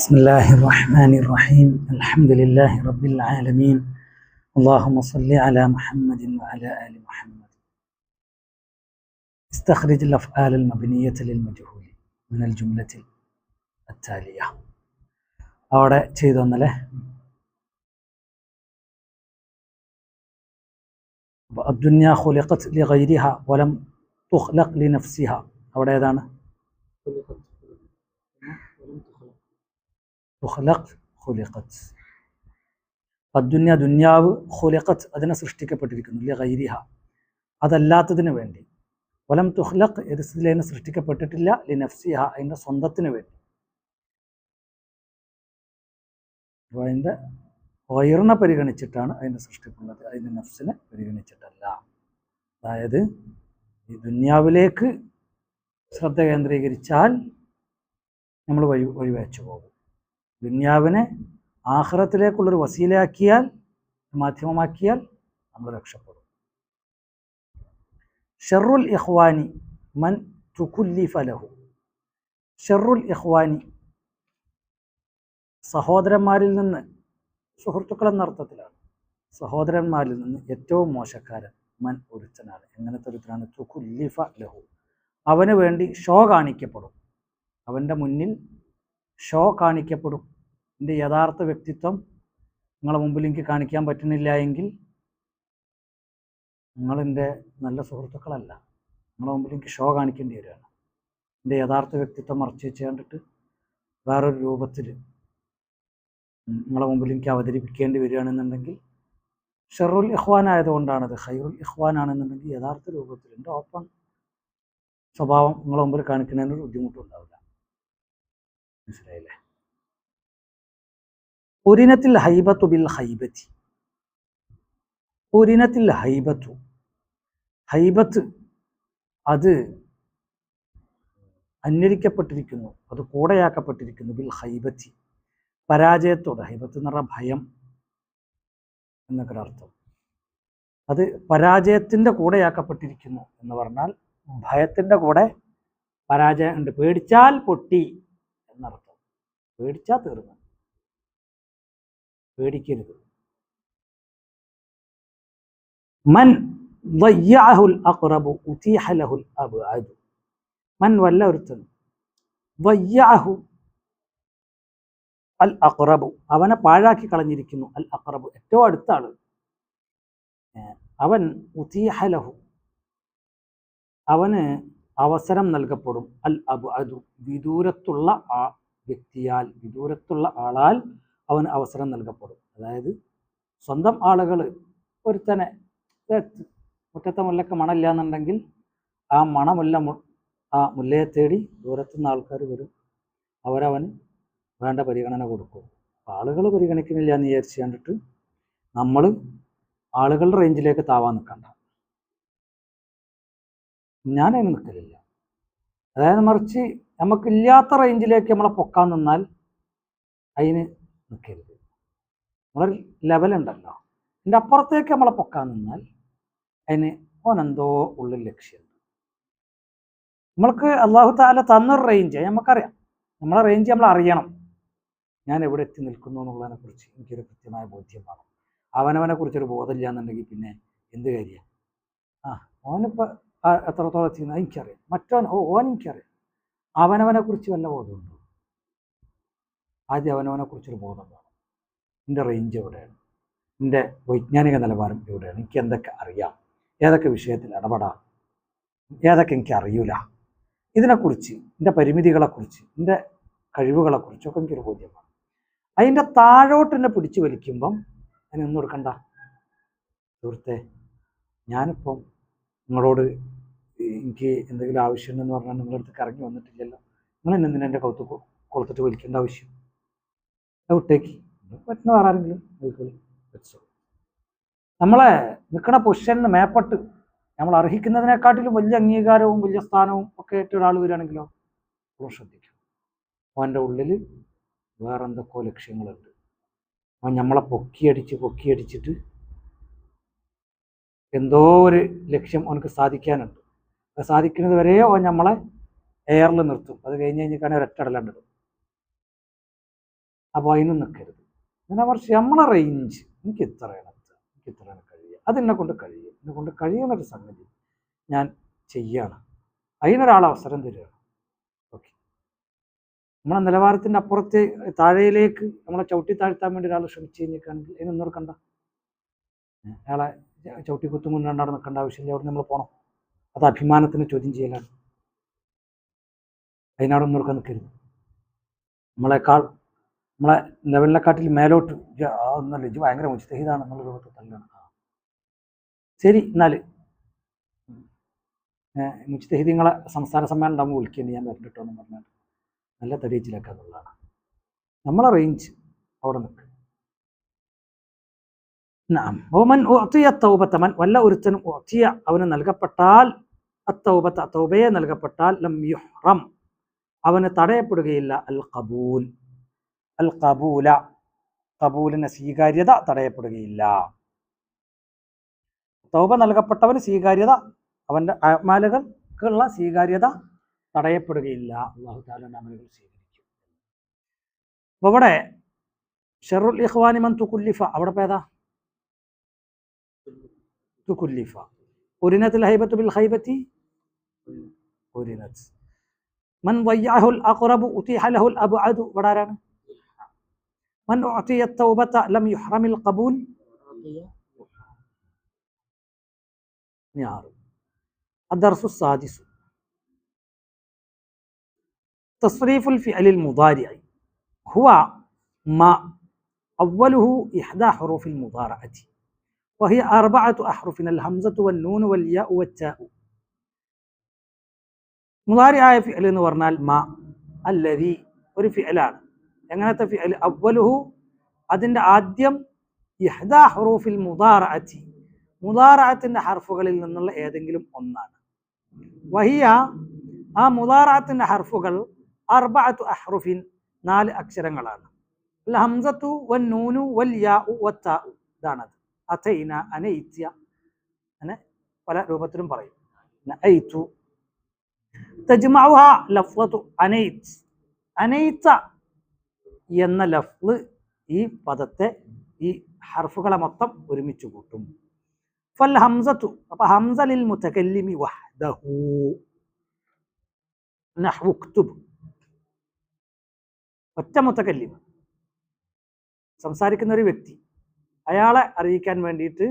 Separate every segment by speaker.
Speaker 1: بسم الله الرحمن الرحيم الحمد لله رب العالمين اللهم صل على محمد وعلى آل محمد استخرج الأفعال المبنية للمجهول من الجملة التالية അവിടെ ചെയ്തൊന്നല്ലേ الدنيا خلقت لغيرها ولم تخلق لنفسها അവിടെ ഏതാണ് خلقت ദുന്യാവ് ഖുലിഖത്ത് അതിനെ സൃഷ്ടിക്കപ്പെട്ടിരിക്കുന്നു ലഗൈരിഹ അതല്ലാത്തതിന് വേണ്ടി വലം തുഖ്ലഖ് ഇതിനെ സൃഷ്ടിക്കപ്പെട്ടിട്ടില്ല ലിനഫ്സിഹ അതിൻ്റെ സ്വന്തത്തിന് വേണ്ടി അപ്പോൾ അതിൻ്റെ വയറിനെ പരിഗണിച്ചിട്ടാണ് അതിൻ്റെ സൃഷ്ടിപ്പുള്ളത് അതിൻ്റെ നഫ്സിനെ പരിഗണിച്ചിട്ടല്ല. അതായത് ഈ ദുന്യാവിലേക്ക് ശ്രദ്ധ കേന്ദ്രീകരിച്ചാൽ നമ്മൾ വഴിവെച്ചു പോകും. ദുന്യാവിനെ ആഖിറത്തിലേക്കുള്ളൊരു വസീലയാക്കിയാൽ മാധ്യമമാക്കിയാൽ നമ്മൾ രക്ഷപ്പെടും. ഷർറുൽ ഇഖ്വാനി മൻ തുകുല്ലിഫ ലഹു. ഷർറുൽ ഇഖ്വാനി സഹോദരന്മാരിൽ നിന്ന്, സുഹൃത്തുക്കൾ എന്ന അർത്ഥത്തിലാണ്, സഹോദരന്മാരിൽ നിന്ന് ഏറ്റവും മോശക്കാരൻ മൻ ഒരുത്തനാണ്. എങ്ങനത്തെ ഒരുത്തനാണ്? തുകുല്ലിഫ ലഹു, അവന് വേണ്ടി ഷോ കാണിക്കപ്പെടും, അവൻ്റെ മുന്നിൽ ഷോ കാണിക്കപ്പെടും. എൻ്റെ യഥാർത്ഥ വ്യക്തിത്വം നിങ്ങളെ മുമ്പിൽ എനിക്ക് കാണിക്കാൻ പറ്റുന്നില്ല എങ്കിൽ നിങ്ങളെൻ്റെ നല്ല സുഹൃത്തുക്കളല്ല. നിങ്ങളെ മുമ്പിൽ എനിക്ക് ഷോ കാണിക്കേണ്ടി വരികയാണ്. എൻ്റെ യഥാർത്ഥ വ്യക്തിത്വം മറച്ചു വെച്ച് കണ്ടിട്ട് വേറൊരു രൂപത്തിൽ നിങ്ങളെ മുമ്പിൽ എനിക്ക് അവതരിപ്പിക്കേണ്ടി വരികയാണെന്നുണ്ടെങ്കിൽ ഷർറുൽ ഇഖ്വാൻ ആയതുകൊണ്ടാണത്. ഖൈറുൽ ഇഖ്വാൻ ആണെന്നുണ്ടെങ്കിൽ യഥാർത്ഥ രൂപത്തിൽ എൻ്റെ ഓപ്പൺ സ്വഭാവം നിങ്ങളെ മുമ്പിൽ കാണിക്കുന്നതിനൊരു ബുദ്ധിമുട്ടുണ്ടാവില്ല. മനസ്സിലായില്ലേ? ഉരിനത്തിൽ ഹൈബത്തു ബിൽ ഹൈബത്തി. ഉരിനത്തിൽ ഹൈബത്തു, ഹൈബത്ത് അത് അന്വരിക്കപ്പെട്ടിരിക്കുന്നു, അത് കൂടെയാക്കപ്പെട്ടിരിക്കുന്നു. ബിൽ ഹൈബത്തി, പരാജയത്തോട്. ഹൈബത്ത് എന്ന് പറഞ്ഞാൽ ഭയം എന്നൊക്കെ അർത്ഥം. അത് പരാജയത്തിൻ്റെ കൂടെയാക്കപ്പെട്ടിരിക്കുന്നു എന്ന് പറഞ്ഞാൽ ഭയത്തിൻ്റെ കൂടെ പരാജയം ഉണ്ട്. പേടിച്ചാൽ പൊട്ടി എന്നർത്ഥം. പേടിച്ചാൽ തീർന്നു, പേടിക്കരുത്. മൻ ضيعഹുൽ അഖ്റബു ഉതീഹ ലഹുൽ അബ്അദു. മൻ വല്ല ഒരുത്തൻ ضيعഹു അൽ അഖ്റബു, അവനെ പാഴാക്കി കളഞ്ഞിരിക്കുന്നു. അൽ അഖ്റബു, ഏറ്റവും അടുത്ത ആള്. അവൻ ഉതീഹ ലഹു, അവന് അവസരം നൽകപ്പെടും. അൽ അബ്അദു, വിദൂരത്തുള്ള ആ വ്യക്തിയാൽ, വിദൂരത്തുള്ള ആളാൽ അവന് അവസരം നൽകപ്പെടും. അതായത് സ്വന്തം ആളുകൾ ഒരുത്തനെ മുറ്റത്തെ മുല്ലക്ക് മണമില്ല എന്നുണ്ടെങ്കിൽ ആ മണമുല്ല ആ മുല്ലയെ തേടി ദൂരത്തുനിന്ന് ആൾക്കാർ വരും, അവരവന് വേണ്ട പരിഗണന കൊടുക്കും. ആളുകൾ പരിഗണിക്കുന്നില്ല എന്ന് വിചാരിച്ച് കണ്ടിട്ട് നമ്മൾ ആളുകളുടെ റേഞ്ചിലേക്ക് താവാൻ നിൽക്കണ്ട. ഞാനതിന് നിൽക്കലില്ല. അതായത് മറിച്ച് നമുക്കില്ലാത്ത റേഞ്ചിലേക്ക് നമ്മളെ പൊക്കാൻ നിന്നാൽ അതിന് നിൽക്കരുത്. നമ്മളൊരു ലെവലുണ്ടല്ലോ, അതിൻ്റെ അപ്പുറത്തേക്ക് നമ്മളെ പൊക്കാൻ നിന്നാൽ അതിന് ഓനെന്തോ ഉള്ളിൽ ലക്ഷ്യമുണ്ട്. നമ്മൾക്ക് അള്ളാഹു തആല തന്നൊരു റേഞ്ച് നമുക്കറിയാം. നമ്മളെ റേഞ്ച് നമ്മൾ അറിയണം. ഞാൻ എവിടെ എത്തി നിൽക്കുന്നു എന്നുള്ളതിനെ കുറിച്ച് എനിക്കൊരു കൃത്യമായ ബോധ്യം വേണം. അവനവനെ കുറിച്ചൊരു ബോധമില്ല എന്നുണ്ടെങ്കിൽ പിന്നെ എന്ത് കാര്യമാണ്? ഓനിപ്പോൾ എത്രത്തോളം എത്തിയെന്ന് എനിക്കറിയാം, മറ്റോൻ ഓൻ എനിക്കറിയാം. അവനവനെ കുറിച്ച് വല്ല ബോധമുണ്ടോ? ആദ്യം അവനവനെ കുറിച്ചൊരു ബോധം വേണം. എൻ്റെ റേഞ്ച് എവിടെയാണ്, എൻ്റെ വൈജ്ഞാനിക നിലവാരം എവിടെയാണ്, എനിക്ക് എന്തൊക്കെ അറിയാം, ഏതൊക്കെ വിഷയത്തിൽ ഇടപെടാം, ഏതൊക്കെ എനിക്ക് അറിയില്ല, ഇതിനെക്കുറിച്ച്, എൻ്റെ പരിമിതികളെക്കുറിച്ച്, എൻ്റെ കഴിവുകളെക്കുറിച്ചൊക്കെ എനിക്കൊരു ബോധ്യം വേണം. അതിൻ്റെ താഴോട്ട് എന്നെ പിടിച്ചു വലിക്കുമ്പം അതിനൊന്നും കൊടുക്കണ്ട. സുഹൃത്തെ, ഞാനിപ്പം നിങ്ങളോട് എനിക്ക് എന്തെങ്കിലും ആവശ്യമുണ്ടെന്ന് പറഞ്ഞാൽ നിങ്ങളുടെ അടുത്ത് ഇറങ്ങി വന്നിട്ടില്ലല്ലോ, നിങ്ങൾ എന്തിനാ എൻ്റെ കൗത്ത് കൊളുത്തിട്ട് വലിക്കേണ്ട ആവശ്യം? വിട്ടേക്ക്, പറ്റുന്ന വേറെ ആരെങ്കിലും വെച്ചോ. നമ്മളെ നിൽക്കണ പൊസിഷനിൽ മേപ്പെട്ട് നമ്മൾ അർഹിക്കുന്നതിനെക്കാട്ടിലും വലിയ അംഗീകാരവും വലിയ സ്ഥാനവും ഒക്കെ ഏറ്റ ഒരാൾ വരികയാണെങ്കിലോ നമ്മൾ ശ്രദ്ധിക്കും. അവൻ്റെ ഉള്ളിൽ വേറെ എന്തൊക്കെയോ ലക്ഷ്യങ്ങളുണ്ട്. അവൻ നമ്മളെ പൊക്കിയടിച്ചിട്ട് എന്തോ ഒരു ലക്ഷ്യം അവനക്ക് സാധിക്കാനുണ്ട്. അത് സാധിക്കുന്നത് വരെ അവൻ നമ്മളെ എയറിൽ നിർത്തും. അത് കഴിഞ്ഞ് കഴിഞ്ഞിട്ടാണെങ്കിൽ ഒരൊറ്റ ഇടലുണ്ടിടും. അപ്പോൾ അതിനും നിൽക്കരുത്. അങ്ങനെ മറിച്ച് നമ്മളെ റേഞ്ച് എനിക്ക് ഇത്രയാണ് കഴിയുക, അതെന്നെ കൊണ്ട് കഴിയും, എന്നെ കൊണ്ട് കഴിയുന്നൊരു സംഗതി ഞാൻ ചെയ്യാണ്, അതിനൊരാൾ അവസരം തരികയാണ്. ഓക്കെ, നമ്മളെ നിലവാരത്തിൻ്റെ അപ്പുറത്ത് താഴേയിലേക്ക് നമ്മളെ ചവിട്ടി താഴ്ത്താൻ വേണ്ടി ഒരാൾ ശ്രമിച്ചു കഴിഞ്ഞിരിക്കുകയാണെങ്കിൽ അതിനൊന്നും എടുക്കണ്ട. അയാളെ ചവിട്ടി കുത്തും കൊണ്ടാണ് നിൽക്കേണ്ട ആവശ്യമില്ല. അവിടെ നമ്മൾ പോകണം. അത് അഭിമാനത്തിന് ചോദ്യം ചെയ്യലാണ്. അതിനോടൊന്നും എടുക്കാൻ നിൽക്കരുത്. നമ്മളെ ലെവലിനെക്കാട്ടിൽ മേലോട്ട് ഒന്നല്ല, ഇത് ഭയങ്കര മുജ്തഹിദാണ് എന്നുള്ള രൂപത്തിൽ തല്ലാണ്. ശരി, എന്നാൽ മുജ്തഹിദീങ്ങളെ സംസ്ഥാന സമ്മേളനം ഉണ്ടാകുമ്പോൾ വിളിക്കേണ്ടി ഞാൻ വരണ്ടിട്ടോ എന്ന് പറഞ്ഞാൽ നല്ല തടിയിച്ചിലാക്കാന്നുള്ളതാണ്. നമ്മളെ റേഞ്ച് അവിടെ നിൽക്കുക. വല്ല ഒരുത്തനും അവന് നൽകപ്പെട്ടാൽ തൗബയെ നൽകപ്പെട്ടാൽ ലം യുഹ്റം അവന് തടയപ്പെടുകയില്ല ഖബൂലിന് സ്വീകാര്യത തടയപ്പെടുകയില്ല. തൗബ നൽകപ്പെട്ടവന് സ്വീകാര്യത, അവൻ്റെ അമാലുകൾക്കുള്ള സ്വീകാര്യത തടയപ്പെടുകയില്ല. അല്ലാഹു തആല അമലുകൾ സ്വീകരിക്കും. അപ്പോൾ ഇവിടെ ഷർറുൽ ഇഖ്വാനി മൻ തുകുല്ലിഫ, അവിടെ പേതാ തുകുല്ലിഫ. ഉരിനത്തിൽ ഹൈബത്തു ബിൽ ഹൈബത്തി ഉരിനത്ത്. മൻ വയ്യഹുൽ അഖ്റബു ഉതിഹ ലഹുൽ അബ്അദു, ഇവിടെ ആരാണ്? മൻ ഉഅതിയ തൗബത ലം യുഹ്റമിൽ ഖബൂൽ. الدرس السادس تصريف الفعل المضارع هو ما أوله إحدى حروف المضارعة وهي 4 أحرف الهمزة والنون والياء والتاء. മുദാരിആയ ഫിഅൽ എന്ന് പറഞ്ഞാൽ മാ അല്ലദി ഒരു ഫിഅലാണ്. എങ്ങനത്തെ ഫിഅൽ? അവ്വലുഹു അതിൻ്റെ ആദ്യം ഇഹ്ദാ ഹുറൂഫിൽ മുദാറഅത്തി മുദാറഅത്തിന്റെ ഹർഫുകളിൽ നിന്നുള്ള ഏതെങ്കിലും ഒന്നാണ്. വഹിയ ആ മുദാറഅത്തിന്റെ ഹർഫുകൾ 4 അഹ്റുഫിൻ 4 അക്ഷരങ്ങളാണ്. അൽ ഹംസത്തു വൻ നൂനു വൽ യാഉ വത്താഉ, ഇതാണത്. അതൈന അനൈത്യ അങ്ങനെ പല രൂപത്തിലും പറയും. നഅയ്തു തജ്മഉഹ ലഫ്ളതു അനൈത്, അനൈത എന്ന ലഫ്ള് ഈ പദത്തെ ഈ ഹർഫുകളെ മൊത്തം ഒരുമിച്ച് കൂട്ടും. ഫൽ ഹംസത്തു, അപ്പോൾ ഹംസ ലിൽ മുതകല്ലിമി വഹ്ദഹു നഹ്വു ഉക്തുബ്, ഒറ്റ മുതകല്ലിം സംസാരിക്കുന്ന ഒരു വ്യക്തി, അയാളെ അറിയിക്കാൻ വേണ്ടിയിട്ട്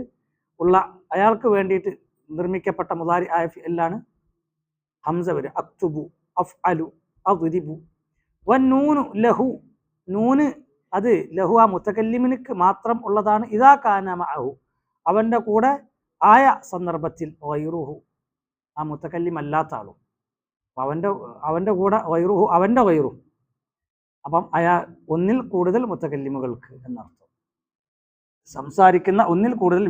Speaker 1: ഉള്ള, അയാൾക്ക് വേണ്ടിയിട്ട് നിർമ്മിക്കപ്പെട്ട മുദാരിആയ ഫിഅലാണ് ഹംസ വരും. അക്തുബു, അഫ്അലു, അദ്രിബു. വൻ നൂനു ലഹു, നൂന് അത് ലഹു ആ മുതകല്ലിമിനിക്ക് മാത്രം ഉള്ളതാണ്. ഇദാ കാന മഅഹു അവൻ്റെ കൂടെ ആയ സന്ദർഭത്തിൽ ഗൈറുഹു ആ മുതകല്ലിം അല്ലാത്ത ആളും, അവൻ്റെ കൂടെ ഗൈറുഹു അവൻ്റെ ഗൈറുഹു, അപ്പം അയാൾ ഒന്നിൽ കൂടുതൽ മുതകല്ലിമുകൾക്ക് എന്നർത്ഥം. സംസാരിക്കുന്ന ഒന്നിൽ കൂടുതൽ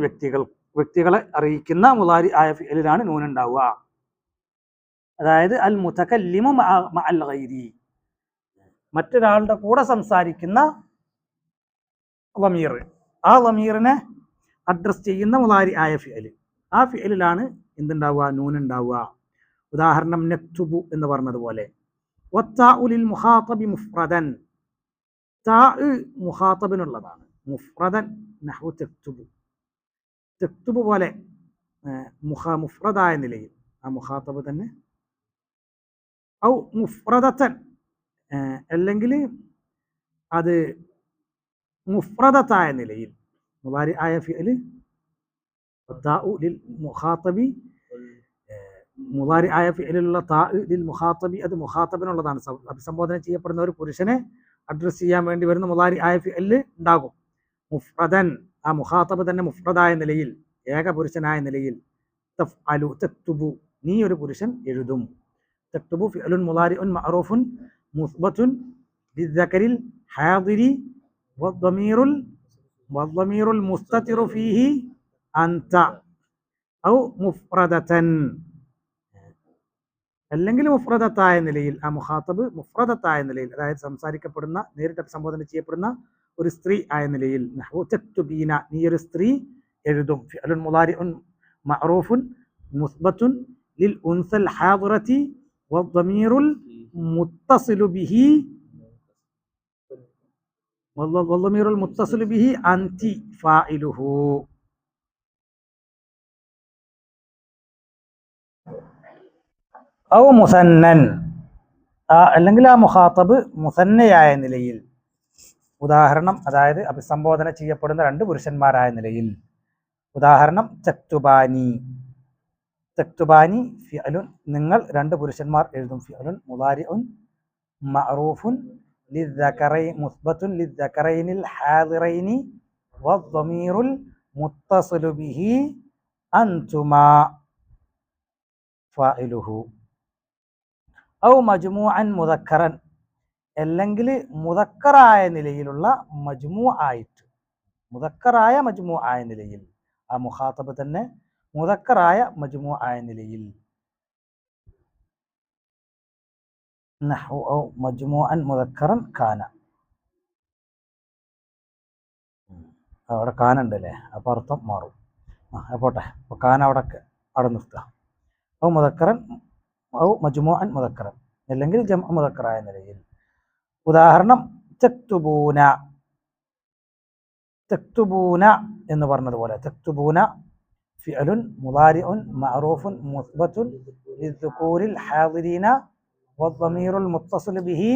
Speaker 1: വ്യക്തികളെ അറിയിക്കുന്ന മുദാരിആയ ഫിഅലിലാണ് നൂൻ ഉണ്ടാവുക. അതായത് അൽ മുതകല്ലിമു മഅൽ ഗൈരി, മറ്റൊരാളുടെ കൂടെ സംസാരിക്കുന്ന ളമീർ, ആ ളമീറിനെ അഡ്രസ് ചെയ്യുന്ന മുദാരിആയ ഫിഅൽ, ആ ഫിഅലിലാണ് എന്തുണ്ടാവുക? നൂൻ ഉണ്ടാവുക. ഉദാഹരണം നക്തുബു എന്ന് പറഞ്ഞതുപോലെ. വത്താഉ ലിൽ മുഖാതബി മുഫ്രദൻ, താ മുഖാതബിനുള്ളതാണ്. മുഫ്രദൻ നഹ്വു തക്തുബു, തക്തുബു പോലെ മുഫ്രദായ നിലയിൽ ആ മുഖാതബ് തന്നെ. ഔ മുഫ്രദത്തൻ, അല്ലെങ്കിൽ അത് മുഫ്രദത്തായ നിലയിൽ മുദാരിആയ ഫിഅൽ താഉ ലിൽ മുഖാതബി, മുദാരിആയ ഫിഅലിലുള്ള താഉ ലിൽ മുഖാതബി അത് മുഖാതബിനുള്ളതാണ്. അഭിസംബോധന ചെയ്യപ്പെടുന്ന ഒരു പുരുഷനെ അഡ്രസ് ചെയ്യാൻ വേണ്ടി വരുന്ന മുദാരിആയ ഫിഅൽ ഉണ്ടാകും. മുഫ്രദൻ ആ മുഖാതബ് തന്നെ മുഫ്രദായ നിലയിൽ, ഏക പുരുഷനായ നിലയിൽ. തഫ്അലു തക്തുബു നീ ഒരു പുരുഷൻ എഴുതും. തക്തുബു ഫിഅലുൻ മുദാരിഉൻ മഅറൂഫുൻ മുസ്ബത്തുൻ ബിദ്ദകരിൽ ഹാദിരി വദ്ദമീറുൽ മുസ്തതിറു ഫീഹി അൻത ഔ മുഫ്രദതൻ, അല്ലെങ്കിൽ മുഫ്രദത്തായ നിലയിൽ ആ മുഖാതബ് മുഫ്രദത്തായ നിലയിൽ, അതായത് സംസാരിക്കപ്പെടുന്ന നേരിട്ട് സംബോധന ചെയ്യപ്പെടുന്ന ഒരു സ്ത്രീ ആയ നിലയിൽ. നഹ്വു തക്തുബീന നീ ഒരു സ്ത്രീ എഴുതും. ഫിഅലുൻ മുദാരിഉൻ മഅറൂഫുൻ മുസ്ബത്തുൻ ലിൽ ഉൻസൽ ഹാദിറതി വദ്ദമീറുൽ മുത്തസിലു ബിഹി വദ്ദമീറുൽ മുത്തസിലു ബിഹി അൻതി ഫാഇലുഹു. ഔ മുസന്നൻ, അല്ലെങ്കിൽ ആ മുഖാത്തബ് മുസന്നയായ നിലയിൽ. ഉദാഹരണം, അതായത് അഭിസംബോധന ചെയ്യപ്പെടുന്ന രണ്ട് പുരുഷന്മാരായ നിലയിൽ. ഉദാഹരണം തക്തുബാനി. തക്തുബാനി ഫിഅലുൻ, നിങ്ങൾ രണ്ട് പുരുഷന്മാർ എഴുതും. ഫിഅലുൻ മുദാരിഉൻ മഅറൂഫുൻ മുസ്ബത്തുൻ ലിദ്ദകറൈനിൽ ഹാദിറൈനി വദ്ദമീറുൽ മുത്തസിലു ബിഹി അൻതുമാ ഫാഇലുഹു. ഔ മജ്മൂഅൻ മുദക്കറൻ, അല്ലെങ്കിൽ മുദക്കറായ നിലയിലുള്ള മജ്മൂ ആയിട്ട്, മുദക്കറായ മജ്മൂ ആയ നിലയിൽ. ആ മുഖാത്തബ് തന്നെ മുദക്കറായ മജ്മൂ ആയ നിലയിൽ. നഹ്വു ഔ മജ്മൂഅൻ മുദക്കറൻ കാന. അവിടെ കാന ഉണ്ടല്ലേ, അപ്പോൾ അർത്ഥം മാറും. പോട്ടെ, അപ്പോൾ കാന അവിടെ നിർത്തുക. ഔ മുദക്കറൻ ഔ മജ്മൂഅൻ മുദക്കറൻ, അല്ലെങ്കിൽ ജംഅ മുദക്കറായ നിലയിൽ. ഉദാഹരണം തക്തുബൂന. തക്തുബൂന എന്ന് പറഞ്ഞതുപോലെ തക്തുബൂന ഫിഅലുൻ മുദാരിഉൻ മഅറൂഫുൻ മുസ്ബത്തുൻ ലിദ്ദുകൂരിൽ ഹാദിരീന വദ്ദമീറുൽ മുത്തസിലു ബിഹി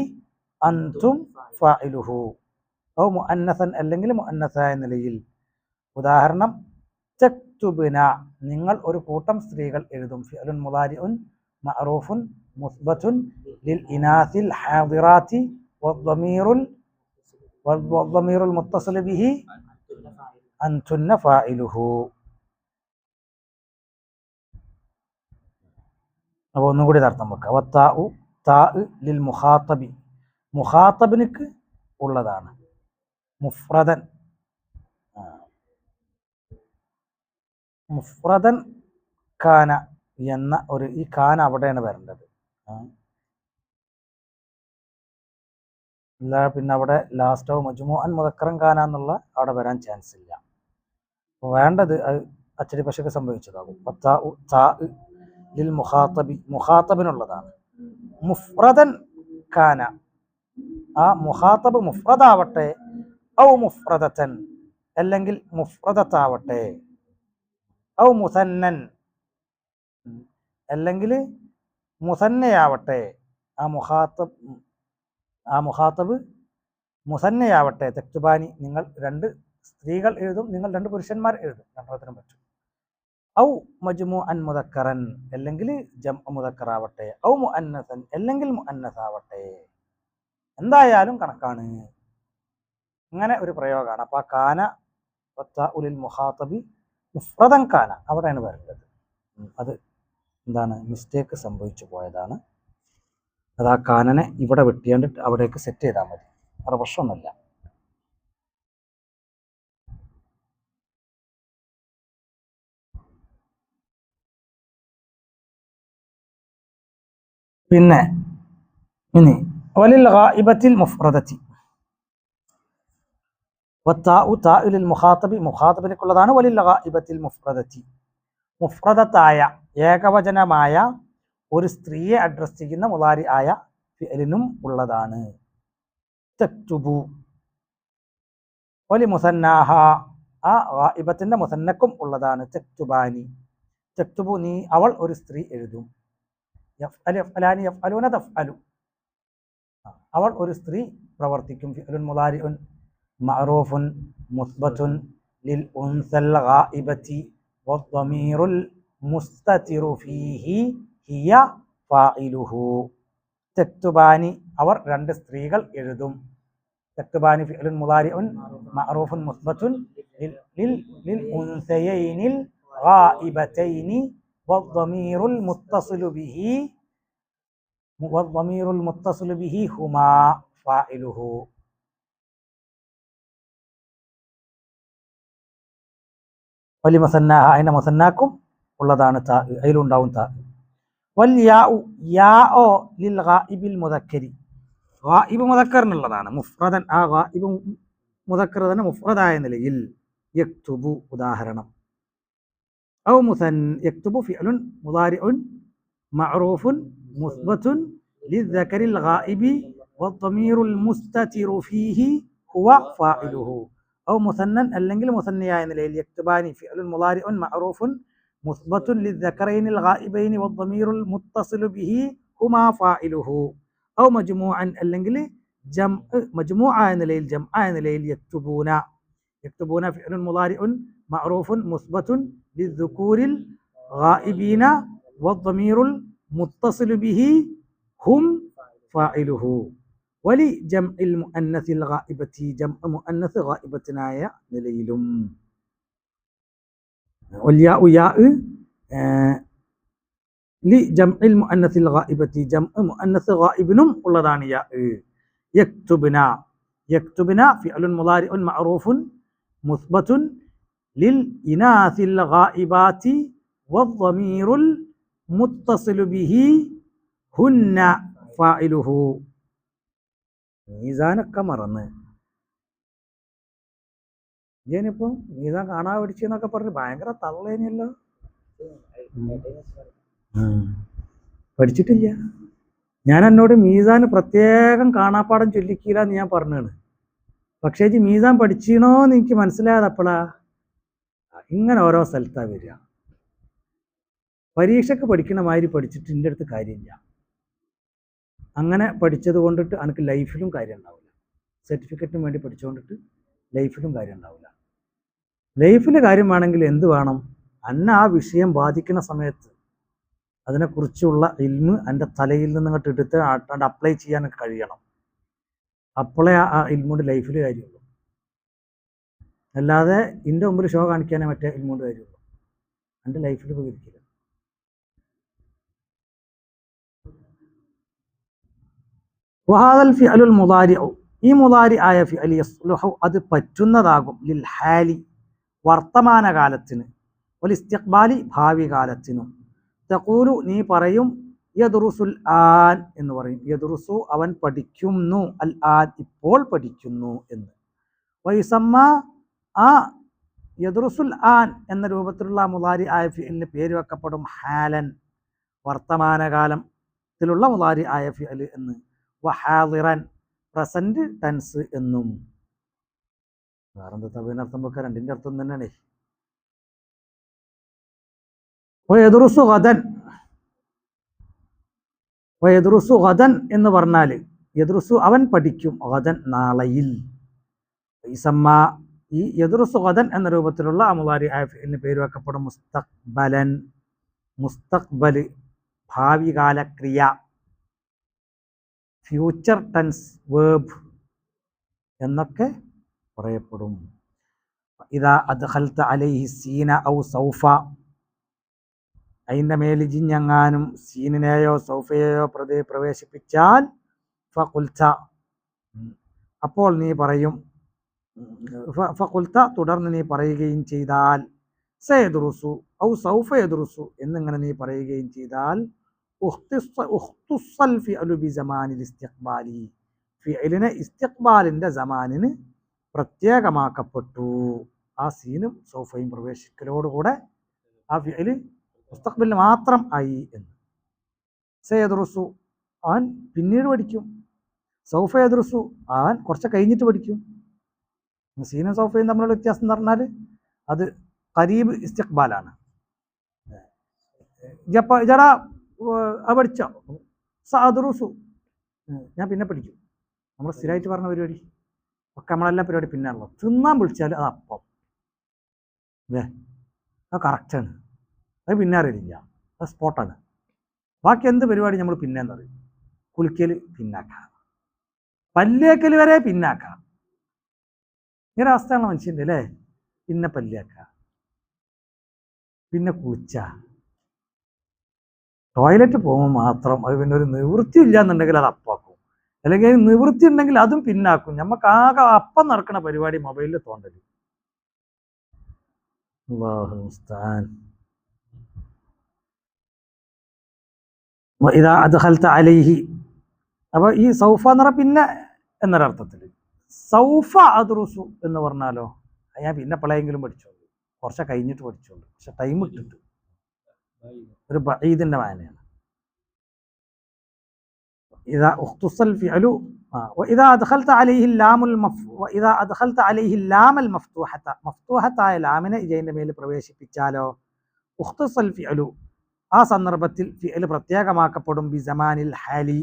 Speaker 1: അൻതും ഫാഇലുഹു. ഔ മുഅന്നസൻ, അല്ലെങ്കിൽ മുഅന്നസായ നിലയിൽ. ഉദാഹരണം തക്തുബ്ന, നിങ്ങൾ ഒരു കൂട്ടം സ്ത്രീകൾ എഴുതും. ഫിഅലുൻ മുദാരിഉൻ മഅറൂഫുൻ മുസ്ബത്തുൻ ലിൽ ഇനാസിൽ ഹാദിറാത്തി വദ്ദമീറുൽ മുത്തസിലു ബിഹി അൻതുന്ന ഫാഇലുഹു. അപ്പോൾ ഒന്നും കൂടി അർത്ഥം വെക്കുക. വത്താഉ താ ലിൽ മുഖാത്തബി, മുഖാത്തബിനിക്ക് ഉള്ളതാണ്. മുഫ്രദൻ, മുഫ്രദൻ കാന എന്ന ഒരു, ഈ കാന അവിടെയാണ് വരേണ്ടത്. അല്ല പിന്നെ അവിടെ ലാസ്റ്റോ മജ്മൂഅൻ മുദക്കറൻ കാന എന്നുള്ള അവിടെ വരാൻ ചാൻസ് ഇല്ല. വേണ്ടത് അത് അച്ചടി പശക്ക് സംഭവിച്ചതാകും. വത്താഉ താ ലിൽ മുഖാത്തബി, മുഖാത്തബിനുള്ളതാണ്. മുഫ്രദൻ കാന, ആ മുഖാത്തബ് മുഫ്രദാവട്ടെ. ഔ മുഫ്രദത്തൻ, അല്ലെങ്കിൽ മുഫ്രദത്താവട്ടെ. ഔ മുസന്നൻ, അല്ലെങ്കിൽ മുസന്നയാവട്ടെ. ആ മുഖാത്തബ് മുസന്നയാവട്ടെ. തക്തുബാനി, നിങ്ങൾ രണ്ട് സ്ത്രീകൾ എഴുതും, നിങ്ങൾ രണ്ട് പുരുഷന്മാർ എഴുതും, രണ്ടെണ്ണത്തിനും പറ്റും. ഔ മജ്മൂഅൻ മുദക്കറൻ, അല്ലെങ്കിൽ ജംഅ മുദക്കറാവട്ടെ. ഔ മുഅന്നസൻ, അല്ലെങ്കിൽ മുഅന്നസാവട്ടെ. എന്തായാലും കണക്കാണ്. അങ്ങനെ ഒരു പ്രയോഗമാണ്. അപ്പോൾ ആ കാന വത്താഉലിൽ മുഖാത്തബി മുഫ്രദൻ കാന അവിടെയാണ് വരേണ്ടത്. അത് എന്താണ്, മിസ്റ്റേക്ക് സംഭവിച്ചു പോയതാണ്. അത് ആ കാനനെ ഇവിടെ വെട്ടിയാണ്ട് അവിടേക്ക് സെറ്റ് ചെയ്താൽ മതി, അവിടെ പ്രശ്നമൊന്നുമില്ല. പിന്നെ ഇനി വലിൽ ഗായിബത്തിൽ മുഫ്രദത്തി വത്താഉ താഉലിൽ മുഖാത്തബി, മുഖാത്തബിനുള്ളതാണ്. വലിൽ ഗായിബത്തിൽ മുഫ്രദത്തി, മുഫ്രദത്തായ ഏകവചനമായ ഒരു സ്ത്രീയെ അഡ്രസ് ചെയ്യുന്ന മുദാരി ആയ ഫിഅലിനും ഉള്ളതാണ്. തക്തുബു വലി മുസന്നാഹ, ആ ഗായിബത്തിന്റെ മുസന്നക്കും ഉള്ളതാണ്. തക്തുബാനി, തക്തുബു നീ, അവൾ ഒരു സ്ത്രീ എഴുതും. യഫ്അലു യഫ്അലാനി യഫ്അലൂന തഫ്അലു, അവൾ ഒരു സ്ത്രീ പ്രവർത്തിക്കും. ഫിഅലുൻ മുദാരിഉൻ മഅറൂഫുൻ മുസ്ബത്തുൻ ലിൽ ഉൻസൽ ഗായിബത്തി വദ്ദമീറുൽ മുസ്തതിറു ഫീഹി ഹിയ ഫാഇലുഹു. തക്തുബാനി, അവർ രണ്ട് സ്ത്രീകൾ എഴുതും. തക്തുബാനി ഫിഅലുൻ മുദാരിഉൻ മഅറൂഫുൻ മുസ്ബത്തുൻ ലിൽ ഉൻസയൈനിൽ ഗായിബതൈനി വദ്ദമീറുൽ മുത്തസിലു ബിഹി ഹുമാ ഫാഇലുഹു. വലി മുസന്നാഹ, അതിന്റെ മുസന്നാക്കും ഉള്ളതാണ്. താ, അതിലുണ്ടാവും താ. വൽ യാഉ, യാഒ ലിൽ ഗായിബിൽ മുദക്കരി, ഗായിബ് മുദക്കറിനുള്ളതാണ്. മുഫ്രദൻ, ആ ഗായിബ് മുദക്കർ തന്നെ മുഫ്രദായ നിലയിൽ. യക്തുബു, ഉദാഹരണം. ഔ യക്തുബു ഫിഅലുൻ മുദാരിഉൻ മഅറൂഫുൻ മുസ്ബത്തുൻ ലിദ്ദകരിൽ ഗായിബി വദ്ദമീറുൽ മുസ്തതിറു ഫീഹി ഹുവ ഫാഇലുഹു. ഔ മുസന്നൻ അല്ലെങ്കിൽ മുസന്നിയായ നിലയിൽ യക്തുബാനി ഫിഅലുൻ മുളാരിഉൻ മഅറൂഫുൻ മുസ്ബത്തുൻ ലിദ്ദക്കറൈനിൽ ഗായിബൈനി വദ്ദമീറുൽ മുത്തസിലു ബിഹി ഹുമാ ഫാഇലുഹു. ഔ മജ്മൂഅൻ അല്ലെങ്കിൽ മജ്മൂആയ നിലയിൽ ജംആയ നിലയിൽ യക്തുബൂന ഫിഅലുൻ മുളാരിഉൻ മഅറൂഫുൻ മുസ്ബത്തുൻ ലിദ്ദുകൂരിൽ ഗായിബീന വദ്ദമീറുൽ മുത്തസിലു ബിഹി ഹും ഫാഇലുഹു. വലി ജംഇൽ മുഅന്നസിൽ ഗായിബത്തി ജംഅ മുഅന്നസ് ഗായിബത്തിനായ നിലയിലും വൽയാഉ യാ ലി ജംഇൽ മുഅന്നസിൽ ഗായിബത്തി ജംഅ മുഅന്നസ് ഗായിബിനും ഉള്ളതാണ് യാ. യക്തുബന ഫിഅലുൻ മുളാരിഉൻ മഅറൂഫുൻ മുസ്ബത്തുൻ ലിൽ ഇനാസിൽ ഗായിബാത്തി വദ്ദമീറുൽ മുത്തസിലു ബിഹി ഹുന്ന ഫാഇലുഹു. മീസാനൊക്കെ മറന്ന് ഞാനിപ്പോ മീസാൻ കാണാൻ പഠിച്ചെന്നൊക്കെ പറഞ്ഞ് ഭയങ്കര തള്ളേനല്ലോ. പഠിച്ചിട്ടില്ല. ഞാൻ എന്നോട് മീസാൻ പ്രത്യേകം കാണാപ്പാടം ചൊല്ലിക്കില്ല എന്ന് ഞാൻ പറഞ്ഞാണ്. പക്ഷേ ഈ മീസാൻ പഠിച്ചിണോന്ന് എനിക്ക് മനസ്സിലായതപ്പോഴാ ഇങ്ങനെ ഓരോ സ്ഥലത്താണ് വരിക. പരീക്ഷയ്ക്ക് പഠിക്കണ മാതിരി പഠിച്ചിട്ട് എൻ്റെ അടുത്ത് കാര്യമില്ല. അങ്ങനെ പഠിച്ചത് കൊണ്ടിട്ട് എനിക്ക് ലൈഫിലും കാര്യം ഉണ്ടാവില്ല. സർട്ടിഫിക്കറ്റിന് വേണ്ടി പഠിച്ചുകൊണ്ടിട്ട് ലൈഫിലും കാര്യം ഉണ്ടാവില്ല. ലൈഫിൽ കാര്യം വേണമെങ്കിൽ എന്ത് വേണം? അന്നെ ആ വിഷയം ബാധിക്കുന്ന സമയത്ത് അതിനെക്കുറിച്ചുള്ള ഇൽമ് എൻ്റെ തലയിൽ നിന്ന് ഇങ്ങോട്ട് എടുത്ത് അപ്ലൈ ചെയ്യാൻ കഴിയണം. അപ്പോഴേ ആ ഇൽമുണ്ട് ലൈഫിൽ കാര്യമുള്ളൂ. അല്ലാതെ എൻ്റെ മുമ്പിൽ ഷോ കാണിക്കാനേ മറ്റേ ഇൽമുണ്ട് കാര്യമുള്ളൂ. എൻ്റെ ലൈഫിൽ ഉപകരിക്കില്ല. വഹാദൽ ഫിഅലുൽ മുളാരിഉ ഈ മുളാരി ആയ ഫിഅൽ യസ്ലുഹു അത് പറ്റുന്നതാകും ലിൽ ഹാലി വർത്തമാനകാലത്തിന് വൽ ഇസ്തിഖ്ബാലി ഭാവി കാലത്തിനും. തഖൂലു നീ പറയും യദ്റുസുൽ ആൻ എന്ന് പറയും. യദ്റുസു അവൻ പഠിക്കുന്നു, അൽ ആൻ ഇപ്പോൾ പഠിക്കുന്നു എന്ന്. വയുസമ്മ ആ യദ്റുസുൽ ആൻ എന്ന രൂപത്തിലുള്ള മുളാരി ആയ ഫിഅലിന് പേര് വെക്കപ്പെടും ഹാലൻ വർത്തമാനകാലത്തിലുള്ള മുളാരി ആയ ഫിഅൽ എന്ന്. വഹാദിറൻ പ്രസന്റ് ടെൻസ് എന്നും. വേറെന്താ തബീനർത്ഥം വെക്കുക? രണ്ടിൻ്റെ അർത്ഥം തന്നെയാണ്. യദ്റുസു ഗദൻ എന്ന് പറഞ്ഞാൽ യദ്റുസു അവൻ പഠിക്കും, ഗദൻ നാളെയിൽ. ഇസമ്മ ഈ യദ്റുസു ഗദൻ എന്ന രൂപത്തിലുള്ള മുളാരി ആയ ഫിഅലിന് പേര് വെക്കപ്പെടും മുസ്തഖ്ബലൻ മുസ്തഖ്ബൽ ഭാവി കാല ക്രിയ ഫ്യൂച്ചർ ടെൻസ് വേർബ് എന്നൊക്കെ പറയപ്പെടും. ഇദാ അദ്ഖൽത അലൈഹി സീന ഔ സൗഫ അതിൻ്റെ മേൽ ജിഞ്ഞെങ്ങാനും സീനിനെയോ സൗഫയെയോ പ്രവേശിപ്പിച്ചാൽ ഫഖുൽത അപ്പോൾ നീ പറയും, ഫഖുൽത തുടർന്ന് നീ പറയുകയും ചെയ്താൽ, സയദ്റുസു ഔ സൗഫ യദ്റുസു എന്നിങ്ങനെ നീ പറയുകയും ചെയ്താൽ ഉഖ്തുസ്സൽ ഫിഅലു ബിസമാനിൽ ഇസ്തിഖ്ബാലി ഫിഅലിനെ ഇസ്തിഖ്ബാലിൻ്റെ സമാനിന് പ്രത്യേകമാക്കപ്പെട്ടു. ആ സീനും സൗഫയും പ്രവേശിക്കലോടുകൂടെ ആ ഫിഅല് മുസ്തഖ്ബലിന് മാത്രം ആയി എന്ന്. സയദ്റുസു അവൻ പിന്നീട് പഠിക്കും, സൗഫ യദ്റുസു അവൻ കുറച്ച് കഴിഞ്ഞിട്ട് പഠിക്കും. സീനും സൗഫയും തമ്മിലുള്ള വ്യത്യാസം എന്ന് പറഞ്ഞാൽ അത് ഖരീബ് ഇസ്തിഖ്ബാലാണ്. ജടാ പഠിച്ചോ? സഅദ്റുസു ഞാൻ പിന്നെ പഠിക്കും. നമ്മൾ സ്ഥിരമായിട്ട് പറഞ്ഞ പരിപാടി ഒക്കെ നമ്മളെല്ലാം പരിപാടി പിന്നെയാണല്ലോ. തിന്നാൻ വിളിച്ചാൽ അത് അപ്പം അത് കറക്റ്റാണ്, അത് പിന്നെ അറിയില്ല, അത് സ്പോട്ടാണ്. ബാക്കി എന്ത് പരിപാടി നമ്മൾ പിന്നെന്ന് പറയും. കുളിക്കൽ പിന്നാക്കാം, പല്ലേക്കൽ വരെ പിന്നാക്കാം. ഇങ്ങനെ അവസ്ഥയാണ് മനുഷ്യൻ്റെ അല്ലേ. പിന്നെ പല്ലേക്കാം, പിന്നെ കുളിച്ച, ടോയ്ലറ്റ് പോകുമ്പോൾ മാത്രം അത് പിന്നെ ഒരു നിവൃത്തി ഇല്ല എന്നുണ്ടെങ്കിൽ അത് അപ്പാക്കും, അല്ലെങ്കിൽ നിവൃത്തി ഉണ്ടെങ്കിൽ അതും പിന്നാക്കും. നമുക്ക് ആകെ അപ്പം നടക്കുന്ന പരിപാടി മൊബൈലിൽ തോണ്ടല്. അല്ലാഹു മുസ്തആൻ. ഇദാ അദ്ഖൽത അലൈഹി അപ്പോൾ ഈ സൗഫ എന്ന് പറഞ്ഞാൽ പിന്നെ എന്നൊരർത്ഥത്തിൽ. സൗഫ അദ്റുസു എന്ന് പറഞ്ഞാലോ ഞാൻ പിന്നെ എപ്പോഴെങ്കിലും പഠിച്ചോളൂ, കുറച്ച് കഴിഞ്ഞിട്ട് പഠിച്ചോളൂ, പക്ഷെ ടൈം ഇട്ടിട്ട് ഒരു ബഈദിന്റെ മാനയാണ്. ഇദാ ഉഖ്തുസ്സൽ ഫിഅലു وإذا أدخلت عليه اللام وإذا أدخلت عليه اللام مفتوحة ലാമിനെ ഇതിന്റെ മേൽ പ്രവേശിപ്പിച്ചാലോ ഉഖ്തസൽ ഫിഅലു ആ സന്ദർഭത്തിൽ ഫിഅൽ പ്രത്യേകമാക്കപ്പെടും ബി സമാനിൽ ഹാലി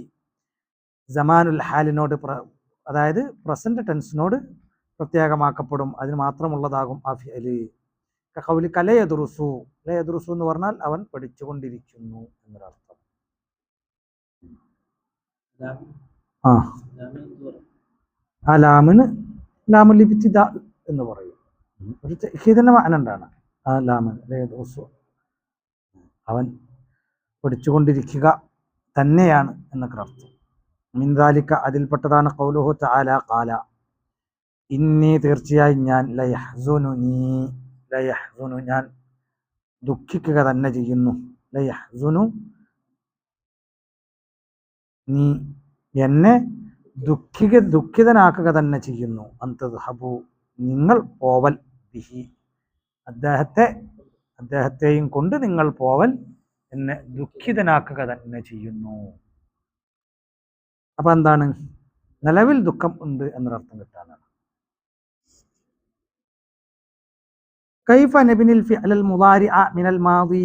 Speaker 1: സമാനുൽ ഹാലിനോട് അതായത് പ്രസന്റ് ടെൻസിനോട് പ്രത്യേകമാക്കപ്പെടും, അതിന് മാത്രമുള്ളതാകും ആ ഫിഅല്. ഖൗലിക ലയദ്റുസു എന്ന് പറഞ്ഞാൽ അവൻ പഠിച്ചുകൊണ്ടിരിക്കുന്നു എന്നൊരർത്ഥം. ആ ലാമിന് ലാമുൽ ഇബ്തിദാ എന്ന് പറയും. ഒരു തഅ്കീദിന്റെ മഅന ഉണ്ടാണ് ആ ലാമിന് ലയദ്റുസു, അവൻ പഠിച്ചുകൊണ്ടിരിക്കുക തന്നെയാണ് എന്നൊക്കെ അർത്ഥം. മിൻ ദാലിക അതിൽപ്പെട്ടതാണ് ഖൗലുഹു തആല ഖാല ഇന്നി തീർച്ചയായും ഞാൻ ലയഹ്സുനു ഞാൻ ദുഃഖിക്കുക തന്നെ ചെയ്യുന്നു, ലയഹ്സുനു നീ എന്നെ ദുഃഖിതനാക്കുക തന്നെ ചെയ്യുന്നു, അന്തദ്ഹബു നിങ്ങൾ പോവൽ ബിഹി അദ്ദേഹത്തെയും കൊണ്ട് നിങ്ങൾ പോവൽ എന്നെ ദുഃഖിതനാക്കുക തന്നെ ചെയ്യുന്നു. അപ്പൊ എന്താണ് നിലവിൽ ദുഃഖം ഉണ്ട് എന്നൊരർത്ഥം കിട്ടാനാണ്. കൈഫ നബിനിൽ ഫിഅലൽ മുളാരിഅ മിനൽ മാദി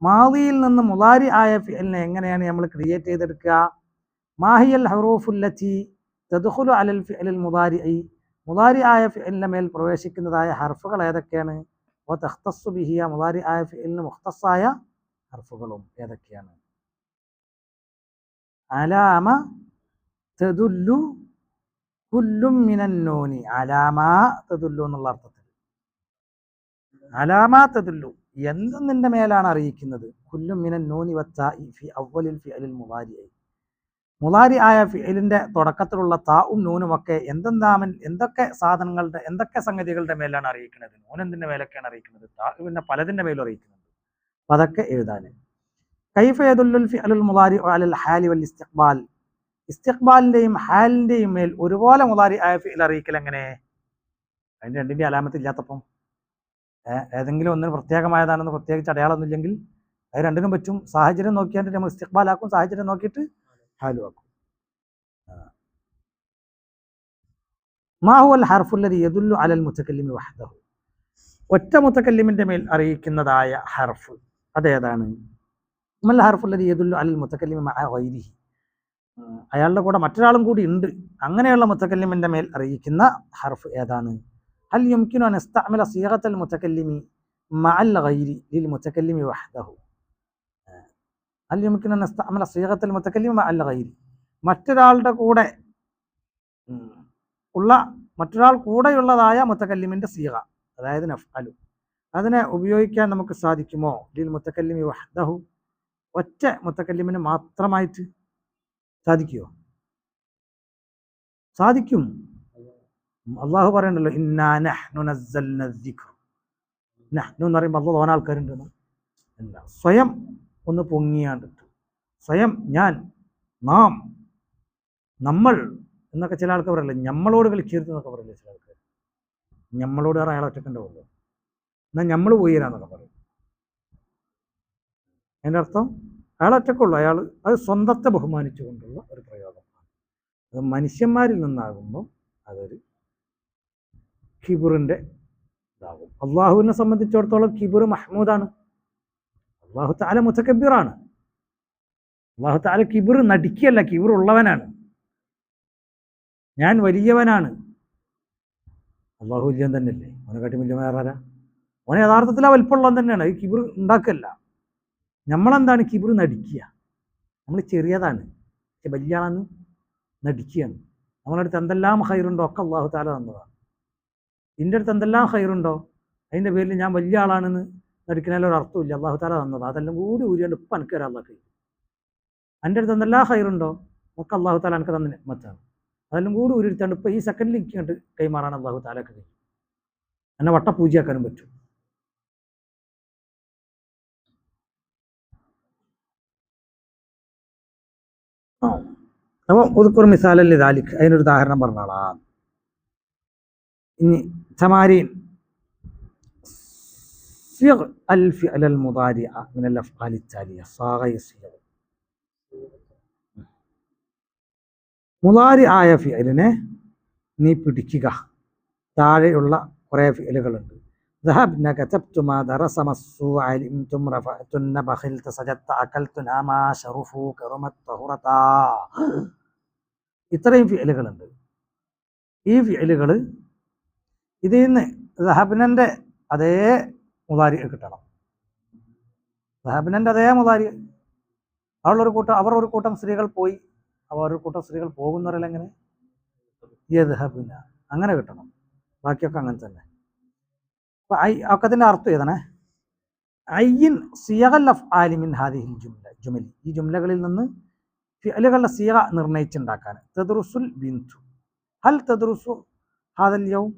Speaker 1: മാദിയിൽ നിന്ന് മുളാരി ആയ ഫിഅലിനെ എങ്ങനെയാണ് നമ്മൾ ക്രിയേറ്റ് ചെയ്തെടുക്കുക? മാഹിയൽ ഹറൂഫുല്ലത്തി തദ്ഖുലു അലൽ ഫിഅലിൽ മുളാരി ആയ ഫിഅലിന്റെ മേൽ പ്രവേശിക്കുന്നതായ ഹർഫുകൾ ഏതൊക്കെയാണ്? വതഖ്തസ്സു ബിഹി മുളാരി ആയ ഫിഅലിന് മുഖ്തസ്സായ ഹർഫുകളും ഏതൊക്കെയാണ്? അലാമ തദുല്ലു കുല്ലും മിനൻ നൂനി അലാമ തദുല്ലു എന്നുള്ള അർത്ഥത്തിൽ അലാമ തദുല്ലു എന്തും നിന്റെ മേലാണ് അറിയിക്കുന്നത്, കുല്ലും മിനൻ നൂനി വത്താഇ ഫി അവ്വലിൽ ഫിഅലിൽ മുളാരി ആയ ഫിഅലിന്റെ തുടക്കത്തിലുള്ള താഉം നൂനും ഒക്കെ എന്തൊക്കെ സാധനങ്ങളുടെ എന്തൊക്കെ സംഗതികളുടെ മേലാണ് അറിയിക്കുന്നത്? നൂൻ എന്തിന്റെ മേലൊക്കെയാണ് അറിയിക്കുന്നത്? താ പിന്നെ പലതിന്റെ മേലും അറിയിക്കുന്നുണ്ട്. അപ്പൊ അതൊക്കെ എഴുതാന്. കൈഫ യദുല്ലുൽ ഫിഅലുൽ മുളാരി അലൽ ഹാലി വൽ ഇസ്തിഖ്ബാൽ ഇസ്തിഖ്ബാലിന്റെയും ഹാലിന്റെയും മേൽ ഒരുപോലെ മുളാരി ആയ ഫിഅൽ അറിയിക്കൽ എങ്ങനെ? അതിന്റെ രണ്ടിന്റെ അലാമത്ത് ഇല്ലാത്തപ്പം ഏതെങ്കിലും ഒന്നിന് പ്രത്യേകമായതാണെന്ന് പ്രത്യേകിച്ച് അടയാളമൊന്നും ഇല്ലെങ്കിൽ അത് രണ്ടിനും പറ്റും. സാഹചര്യം നോക്കിയാണ്ട് നമ്മൾ ഇസ്തിഖ്ബാലാക്കും, സാഹചര്യം നോക്കിയിട്ട് ഹാലു ആക്കും. മാ ഹുവൽ ഹർഫുല്ലദി യദുല്ലു അലൽ മുതകല്ലിമി വഹ്ദഹു ഒറ്റ മുതകല്ലിമിന്റെ മേൽ അറിയിക്കുന്നതായ ഹർഫ് അതേതാണ്? മൽ ഹർഫുല്ലദി യദുല്ലു അലൽ മുതകല്ലിമി മഅ ഗൈരിഹി അയാളുടെ കൂടെ മറ്റൊരാളും കൂടി ഉണ്ട്, അങ്ങനെയുള്ള മുതകല്ലിമിന്റെ മേൽ അറിയിക്കുന്ന ഹർഫ് ഏതാണ്? ഹൽ യുംകിനു അൻ നസ്തഅമില സിഗത്തൽ മുതകല്ലിമി മഅൽ ഗൈരി ലിൽ മുതകല്ലിമി വഹ്ദഹു ഹൽ യുംകിനു അൻ നസ്തഅമില സിഗത്തൽ മുതകല്ലിമി മഅൽ ഗൈരി മറ്റൊരാളുടെ കൂടെ മറ്റൊരാൾ കൂടെയുള്ളതായ മുതകല്ലിമിന്റെ സീഗ അതായത് നഫ്അലു അതിനെ ഉപയോഗിക്കാൻ നമുക്ക് സാധിക്കുമോ? ലിൽ മുതകല്ലിമി വഹ്ദഹു ഒറ്റ മുതകല്ലിമിന് മാത്രമായിട്ട് സാധിക്കുമോ? സാധിക്കും. അള്ളാഹു പറയണ്ടല്ലോ ഇന്നാ നഹ്നു നസ്സൽന ദിക്ർ. നഹ്നു എന്ന് പറയുമ്പോൾ അള്ളാഹ് തോന ആൾക്കാരുണ്ടെന്ന് അല്ല, സ്വയം ഒന്ന് പൊങ്ങിയാണ്ടിട്ട് സ്വയം ഞാൻ നാം നമ്മൾ എന്നൊക്കെ ചില ആൾക്കാർ പറയല്ലേ, ഞമ്മളോട് കളിക്കരുത് എന്നൊക്കെ പറയില്ലേ ചില ആൾക്കാർ. ഞമ്മളോട് അയാൾ ഒറ്റക്കുണ്ടാവുമല്ലോ, എന്നാൽ ഞമ്മൾ പോയിരാന്നൊക്കെ പറയും. അതിൻ്റെ അർത്ഥം അയാൾ ഒറ്റക്കുള്ളൂ, അയാൾ അത് സ്വന്തത്തെ ബഹുമാനിച്ചു കൊണ്ടുള്ള ഒരു പ്രയോഗമാണ്. അത് മനുഷ്യന്മാരിൽ നിന്നാകുമ്പോൾ അതൊരു കിബിറിൻ്റെ ഇതാകും. അള്ളാഹുവിനെ സംബന്ധിച്ചിടത്തോളം കിബിർ മഹ്മൂദാണ്. അള്ളാഹു തആല മുതകബ്ബിറാണ്. അള്ളാഹു തആല കിബിർ നടിക്കല്ല, കിബിർ ഉള്ളവനാണ്. ഞാൻ വലിയവനാണ്. അള്ളാഹു വലിയവൻ തന്നെയല്ലേ, അവനെ കാട്ടി വലിയ വേറെ അവനെ യഥാർത്ഥത്തിൽ ആ വലിപ്പമുള്ളവൻ തന്നെയാണ്. ഈ കിബിർ ഉണ്ടാക്കല്ല. നമ്മളെന്താണ് കിബിർ നടിക്കുക? നമ്മൾ ചെറിയതാണ് പക്ഷെ വലിയ ആളെന്ന് നടിക്കുകയാണ്. നമ്മളടുത്ത് എന്തെല്ലാം ഹൈറുണ്ടോ ഒക്കെ അള്ളാഹു തആല തന്നതാണ്. എൻ്റെ അടുത്ത് എന്തെല്ലാം ഹൈറുണ്ടോ അതിൻ്റെ പേരിൽ ഞാൻ വലിയ ആളാണെന്ന് നടിക്കുന്നതിൽ ഒരു അർത്ഥമില്ല. അള്ളാഹു തആല തന്നത് അതെല്ലാം കൂടി ഊരിയാണ്ട് ഇപ്പം എനിക്ക് തരാൻ അള്ളാഹ്. എൻ്റെ അടുത്ത് എന്തെല്ലാം ഹൈറുണ്ടോ ഒക്കെ അള്ളാഹു തആല എനിക്ക് തന്ന നിഅ്മത്താണ്. അതെല്ലാം കൂടി ഊരിയെടുത്താണ്ട് ഇപ്പം ഈ സെക്കൻഡിൽ എനിക്ക് കണ്ട് കൈമാറാൻ അള്ളാഹു തആലക്ക് കഴിയും. എന്നെ വട്ടപൂജയാക്കാനും പറ്റും. അപ്പോൾ ഉദ്കുർ മിസാലൻ ലിദാലിക് അതിനൊരു ഉദാഹരണം പറഞ്ഞോളാം. ഇനി തമാരീൻ സിഗ് അൽ ഫിഅൽ അൽ മുദാരിഅ മിനൽ അഫ്ആലി التالية صاغ يصيغ മുളാരി ആയ ഫിഅലിനെ നീ പിടിക്കുക. താഴെയുള്ള കുറേ ഫിഅലുകളുണ്ട്. ذهبنا كتبتما درسما السوء علمتم رفعتن بخلت سجدت أكلتن ما شرفوا كرمت طهرتا. ഇത്രയും ഫിഅലുകളുണ്ട്. ഈ ഫിഅലുകൾ ഇതിൽ നിന്ന് ദഹബിനൻ്റെ അതേ മുളാരി കിട്ടണം. ദഹബിനൻ്റെ അതേ മുളാരി. അവർ ഒരു കൂട്ടം സ്ത്രീകൾ പോയി, ഒരു കൂട്ടം സ്ത്രീകൾ പോകുന്നവരല്ലെങ്ങനെ യദ്ഹബുന അങ്ങനെ കിട്ടണം. ബാക്കിയൊക്കെ അങ്ങനെ തന്നെ. ഒക്കത്തിൻ്റെ അർത്ഥം ഏതാണ്? അയ്യിൻ സിയഗൽ അഫ്ആലി മിൻ ഹാദിഹിൽ ജുമലി, ഈ ജുംലകളിൽ നിന്ന് ഫിഅലുകളുടെ സിയഗ നിർണയിച്ചുണ്ടാക്കാൻ. തദ്റുസുൽ ബിന്തു ഹൽ തദ്റുസു ഹാദൽ യൗം,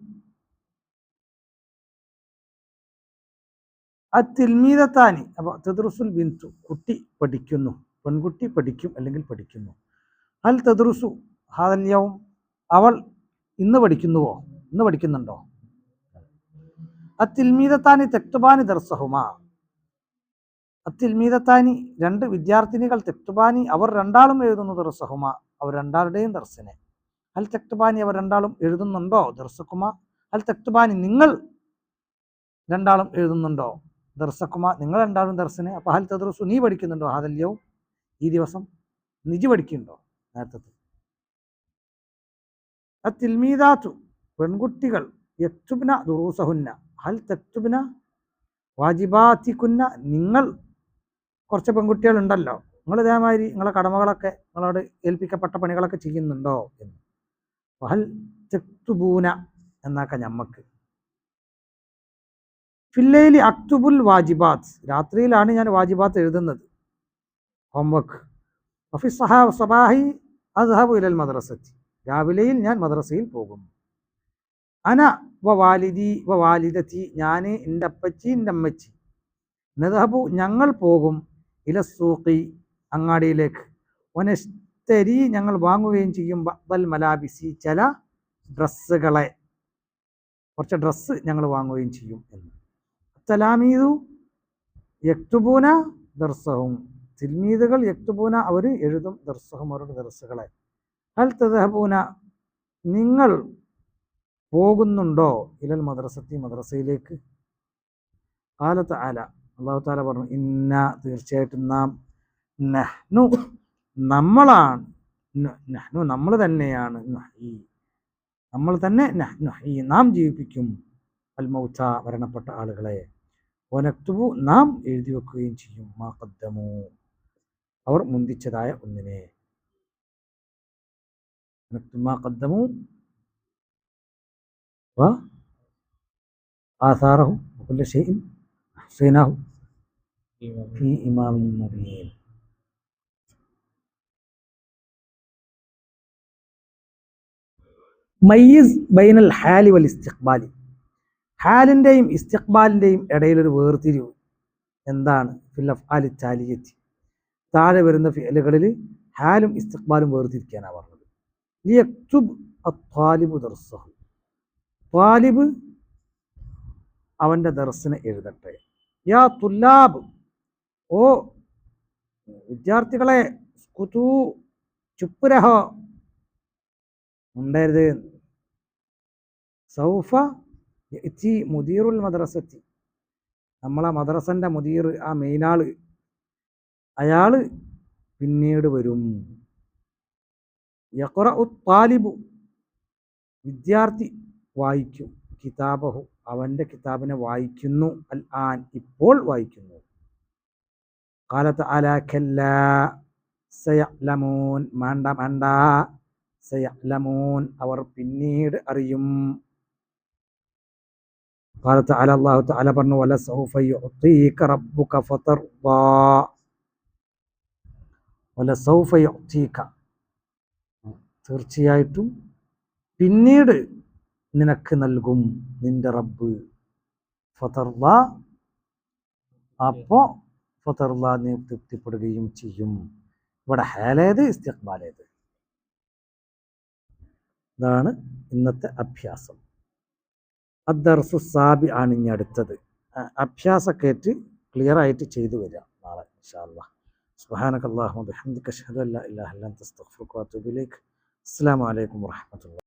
Speaker 1: അത്തിൽമീദത്താനി. അപ്പോൾ തദ്റുസുൽ ബിന്തു കുട്ടി പഠിക്കുന്നു, പെൺകുട്ടി പഠിക്കും അല്ലെങ്കിൽ പഠിക്കുന്നു. ഹൽ തദ്റുസു ഹാദൽ യൗം, അവൾ ഇന്ന് പഠിക്കുന്നുവോ, ഇന്ന് പഠിക്കുന്നുണ്ടോ? അത്തിൽമീദത്താനി തെക്തുബാനി ദർസഹുമാ, അത്തിൽമീദത്താനി രണ്ട് വിദ്യാർത്ഥിനികൾ, തെക്തുബാനി അവർ രണ്ടാളും എഴുതുന്നു, ദർസഹുമാ അവർ രണ്ടാളുടെയും ദർസിനെ. ഹൽ തെക്തുബാനി അവർ രണ്ടാളും എഴുതുന്നുണ്ടോ, ദർസക്കുമാ ഹൽ തെക്തുബാനി നിങ്ങൾ രണ്ടാളും എഴുതുന്നുണ്ടോ, ദർസക്കുമാ നിങ്ങൾ രണ്ടാളും ദർസിനെ. അപ്പോൾ ഹൽ തദ്റുസു നീ പഠിക്കുന്നുണ്ടോ, ഹാദല്യവും ഈ ദിവസം നിജി പഠിക്കുന്നുണ്ടോ. നേരത്തെ അത്തിൽമീദാത്തു പെൺകുട്ടികൾ, യക്തുബ്ന ദുറൂസഹുന്ന ഹൽ തക്തുബ്ന വാജിബാത്തിക്കുന്ന നിങ്ങൾ കുറച്ച് പെൺകുട്ടികളുണ്ടല്ലോ, നിങ്ങൾ ഇതേമാതിരി നിങ്ങളെ കടമകളൊക്കെ നിങ്ങളോട് ഏൽപ്പിക്കപ്പെട്ട പണികളൊക്കെ ചെയ്യുന്നുണ്ടോ എന്ന്. ഹൽ തക്തുബൂന എന്നാക്ക ഞമ്മക്ക്. ഫില്ലൈലി അക്തുബുൽ വാജിബാത്ത്, രാത്രിയിലാണ് ഞാൻ വാജിബാത്ത് എഴുതുന്നത്, ഹോംവർക്ക്. വഫി സബാഹി അദ്ഹബു ഇലൽ മദ്രസത്തി, രാവിലെയിൽ ഞാൻ മദ്രസയിൽ പോകും. അന വ വാലിദി വ വാലിദത്തി, ഞാൻ എൻ്റെ അപ്പച്ചി എൻ്റെ അമ്മച്ചി. നദ്ഹബു ഞങ്ങൾ പോകും, ഇല സൂഖി അങ്ങാടിയിലേക്ക്. വനസ്തരി ഞങ്ങൾ വാങ്ങുകയും ചെയ്യും, ബഅ്ദൽ മലാബിസി ചില ഡ്രസ്സുകളെ, കുറച്ച് ഡ്രസ്സ് ഞങ്ങൾ വാങ്ങുകയും ചെയ്യും എന്ന്. തലാമീദു യക്തുബൂന ദർസഹും, തിൽമീദുകൾ യക്തുബൂന അവർ എഴുതും, ദർസഹും അവരുടെ ദർസുകളെ. ഹൽ തദ്ഹബൂന നിങ്ങൾ പോകുന്നുണ്ടോ, ഇലൽ മദ്രസത്തി മദ്രസയിലേക്ക്. ഖാല തആല അല്ലാഹു തആല പറഞ്ഞു, ഇന്ന തീർച്ചയായിട്ടും നാം, നഹ്നു നമ്മളാണ്, നഹ്നു നമ്മൾ തന്നെയാണ്, നഹ്യി നമ്മൾ തന്നെ, നഹ്യി നാം ജീവിപ്പിക്കും, അൽ മൗത മരണപ്പെട്ട ആളുകളെ, വനക്തുബു നാം എഴുതി വെക്കുകയും ചെയ്യും, മാ ഖദ്ദമു അവർ മുന്തിച്ചതായ ഒന്നിനെ. മാ ഖദ്ദമു ആസാറഹു വകുല്ല ഷൈഇൻ അഹ്സൈനാഹു ഫീ ഇമാമിൻ മുബീൻ. മയ്യിസ് ബൈനൽ ഹാലി വൽ ഇസ്തിഖ്ബാലി, ഹാലിൻ്റെയും ഇസ്തിഖ്ബാലിൻ്റെയും ഇടയിലൊരു വേർതിരിവ് എന്താണ്? ഫിൽ അഫ്ആലി താലിയത്തി, താഴെ വരുന്ന ഫിഅലുകളിൽ ഹാലും ഇസ്തിഖ്ബാലും വേർതിരിക്കാനാണ് പറഞ്ഞത്. ലിയക്തുബ് അത്വാലിബു ദർസഹു, ത്വാലിബ് അവൻ്റെ ദർസിനെ എഴുതട്ടെ. യാ തുല്ലാബ് ഓ വിദ്യാർത്ഥികളെ, സ്കുതു ചുപ്പുരഹോ ഉണ്ടായത്. സൗഫ യഅതി മുദീറുൽ മദ്രസത്തി, നമ്മളെ മദ്രസൻ്റെ മുദീർ, ആ മെയിനാള്, അയാൾ പിന്നീട് വരും. യഖറഉ ത്വാലിബു വിദ്യാർത്ഥി വായിക്കും, കിതാബഹു അവൻ്റെ കിതാബിനെ വായിക്കുന്നു, അൽ ആൻ ഇപ്പോൾ വായിക്കുന്നു. ഖാല തആല കല്ലാ സയഅലമൂൻ മാണ്ട മാണ്ട, സയഅലമൂൻ അവർ പിന്നീട് അറിയും. ഖാല തആല അല്ലാഹു തആല പറഞ്ഞു, വലസൗഫ യുഅതീക റബ്ബുക ഫതർദാ, വലസൗഫ യുഅതീക തീർച്ചയായിട്ടും പിന്നീട് നിനക്ക് നൽകും നിന്റെ റബ്ബ്. ഫതർദ അപ്പോൾ ഫതർദ നീ തൃപ്തിപ്പെടുകയും ചെയ്യും. ഇവിടെ ഹാലേത് ഇസ്തിഖ്ബാലേത്. ഇതാണ് ഇന്നത്തെ അഭ്യാസം. അദ്ദർസു സാബി ആണ് ഇനി അടുത്തത്. അഭ്യാസക്കേറ്റ് ക്ലിയർ ആയിട്ട് ചെയ്തു വരിക നാളെ ഇൻഷാ അല്ലാഹ്. സുബ്ഹാനക അല്ലാഹുമ്മ വബിഹംദിക അശ്ഹദു അല്ലാ ഇലാഹ ഇല്ല അൻത അസ്തഗ്ഫിറുക വഅതൂബു ഇലൈക്. അസ്സലാമു അലൈക്കും വറഹ്മത്തുള്ളാഹി.